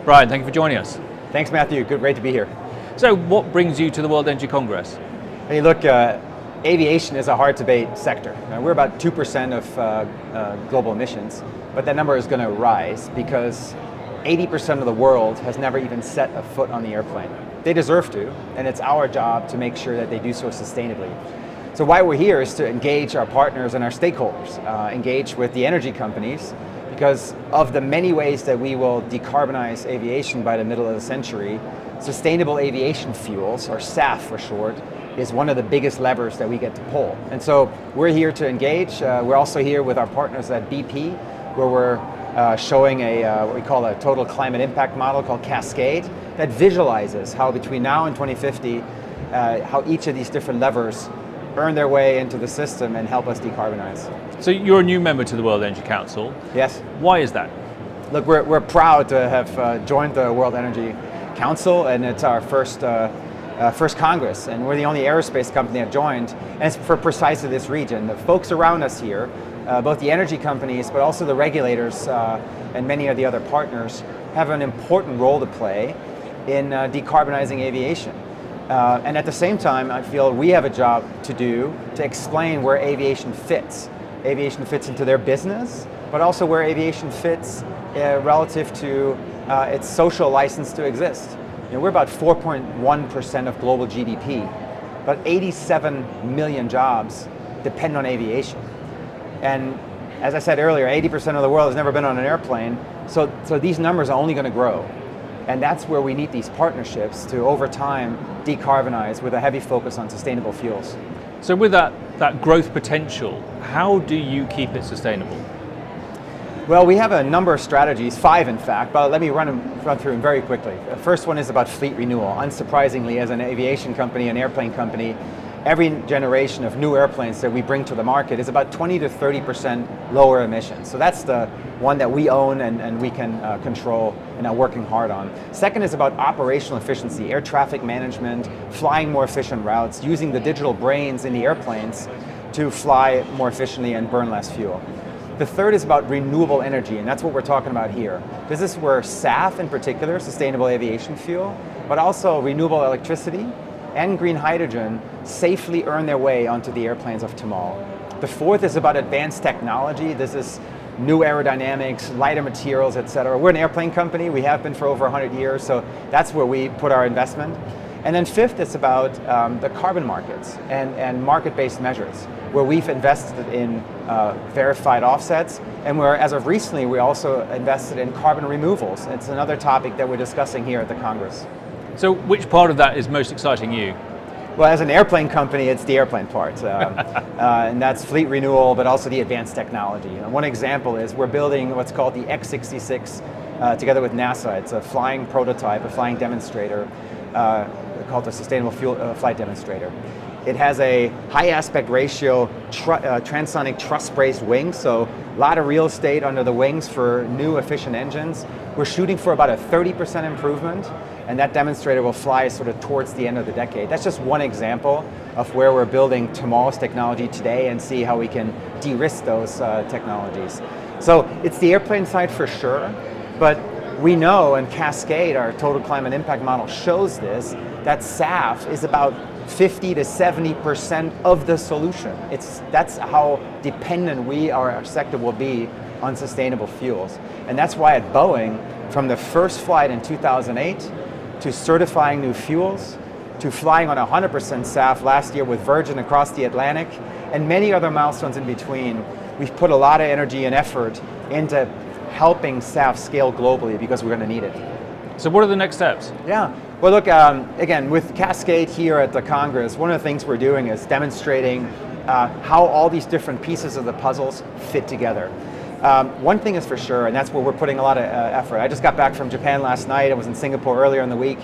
Brian, thank you for joining us. Thanks, Matthew. Great to be here. So what brings you to the World Energy Congress? Hey, look, aviation is a hard-to-abate sector. We're about 2% of global emissions, but that number is going to rise because 80% of the world has never even set a foot on the airplane. They deserve to, and it's our job to make sure that they do so sustainably. So why we're here is to engage our partners and our stakeholders, engage with the energy companies, because of the many ways that we will decarbonize aviation by the middle of the century. Sustainable aviation fuels, or SAF for short, is one of the biggest levers that we get to pull. And so we're here to engage. We're also here with our partners at BP, where we're showing what we call a total climate impact model called Cascade that visualizes how between now and 2050, how each of these different levers earn their way into the system and help us decarbonize. So you're a new member to the World Energy Council. Yes. Why is that? Look, we're proud to have joined the World Energy Council, and it's our first Congress, and we're the only aerospace company that joined, and it's for precisely this region. The folks around us here, both the energy companies, but also the regulators and many of the other partners, have an important role to play in decarbonizing aviation. And at the same time, I feel we have a job to do to explain where aviation fits. Aviation fits into their business, but also where aviation fits relative to its social license to exist. We're about 4.1% of global GDP, but 87 million jobs depend on aviation. And as I said earlier, 80% of the world has never been on an airplane, so these numbers are only going to grow. And that's where we need these partnerships to, over time, decarbonize with a heavy focus on sustainable fuels. So with that growth potential, how do you keep it sustainable? Well, we have a number of strategies, 5 in fact, but let me run through them very quickly. The first one is about fleet renewal. Unsurprisingly, as an aviation company, an airplane company, every generation of new airplanes that we bring to the market is about 20 to 30% lower emissions. So that's the one that we own and we can control and are working hard on. Second is about operational efficiency, air traffic management, flying more efficient routes, using the digital brains in the airplanes to fly more efficiently and burn less fuel. The third is about renewable energy, and that's what we're talking about here. This is where SAF in particular, sustainable aviation fuel, but also renewable electricity and green hydrogen safely earn their way onto the airplanes of tomorrow. The fourth is about advanced technology. This is new aerodynamics, lighter materials, et cetera. We're an airplane company. We have been for over 100 years, so that's where we put our investment. And then fifth, it's about the carbon markets and market-based measures, where we've invested in verified offsets, and where, as of recently, we also invested in carbon removals. It's another topic that we're discussing here at the Congress. So which part of that is most exciting you? Well, as an airplane company, it's the airplane part, and that's fleet renewal, but also the advanced technology. One example is we're building what's called the X-66 together with NASA. It's a flying prototype, a flying demonstrator, called the Sustainable Fuel Flight Demonstrator. It has a high aspect ratio transonic truss-braced wings, so a lot of real estate under the wings for new efficient engines. We're shooting for about a 30% improvement, and that demonstrator will fly sort of towards the end of the decade. That's just one example of where we're building tomorrow's technology today and see how we can de-risk those technologies. So it's the airplane side for sure, but we know, and Cascade, our total climate impact model, shows this, that SAF is about 50 to 70% of the solution. That's how dependent our sector will be on sustainable fuels. And that's why at Boeing, from the first flight in 2008 to certifying new fuels, to flying on 100% SAF last year with Virgin across the Atlantic, and many other milestones in between, we've put a lot of energy and effort into helping SAF scale globally because we're going to need it. So what are the next steps? Yeah, well look, again, with Cascade here at the Congress, one of the things we're doing is demonstrating how all these different pieces of the puzzles fit together. One thing is for sure, and that's where we're putting a lot of effort. I just got back from Japan last night. I was in Singapore earlier in the week.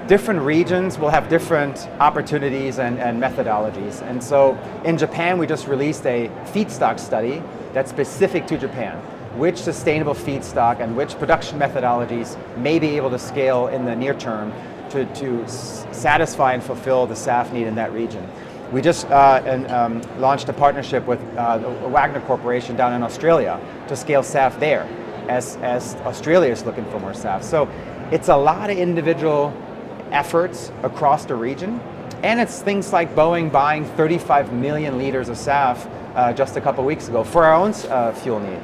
Different regions will have different opportunities and methodologies. And so in Japan, we just released a feedstock study that's specific to Japan. Which sustainable feedstock and which production methodologies may be able to scale in the near term to satisfy and fulfill the SAF need in that region. We just launched a partnership with the Wagner Corporation down in Australia to scale SAF there. as Australia is looking for more SAF. So it's a lot of individual efforts across the region, and it's things like Boeing buying 35 million liters of SAF just a couple weeks ago for our own fuel need.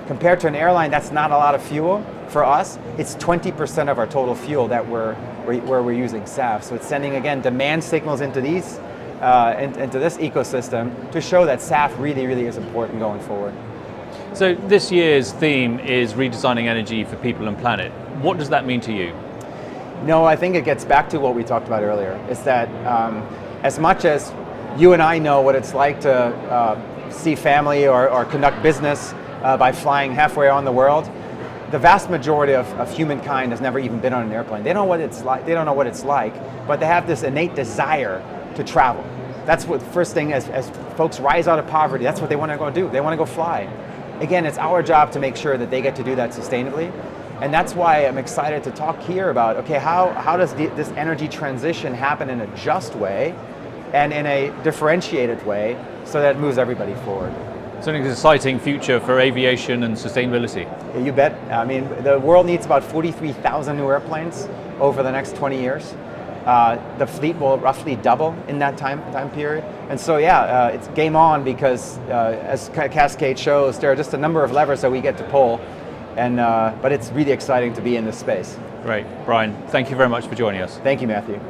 Compared to an airline, that's not a lot of fuel. For us, it's 20% of our total fuel that where we're using SAF. So it's sending, again, demand signals into these, into this ecosystem to show that SAF really, really is important going forward. So this year's theme is redesigning energy for people and planet. What does that mean to you? No, I think it gets back to what we talked about earlier. Is that as much as you and I know what it's like to see family or conduct business by flying halfway around the world, the vast majority of humankind has never even been on an airplane. They don't know what it's like. They don't know what it's like, but they have this innate desire to travel. That's what first thing as folks rise out of poverty. That's what they want to go do. They want to go fly. Again, it's our job to make sure that they get to do that sustainably. And that's why I'm excited to talk here about, okay, how does this energy transition happen in a just way and in a differentiated way so that it moves everybody forward. It's an exciting future for aviation and sustainability. Yeah, you bet. I mean, the world needs about 43,000 new airplanes over the next 20 years. The fleet will roughly double in that time period. And so yeah, it's game on because as Cascade shows, there are just a number of levers that we get to pull. And, but it's really exciting to be in this space. Great. Brian, thank you very much for joining us. Thank you, Matthew.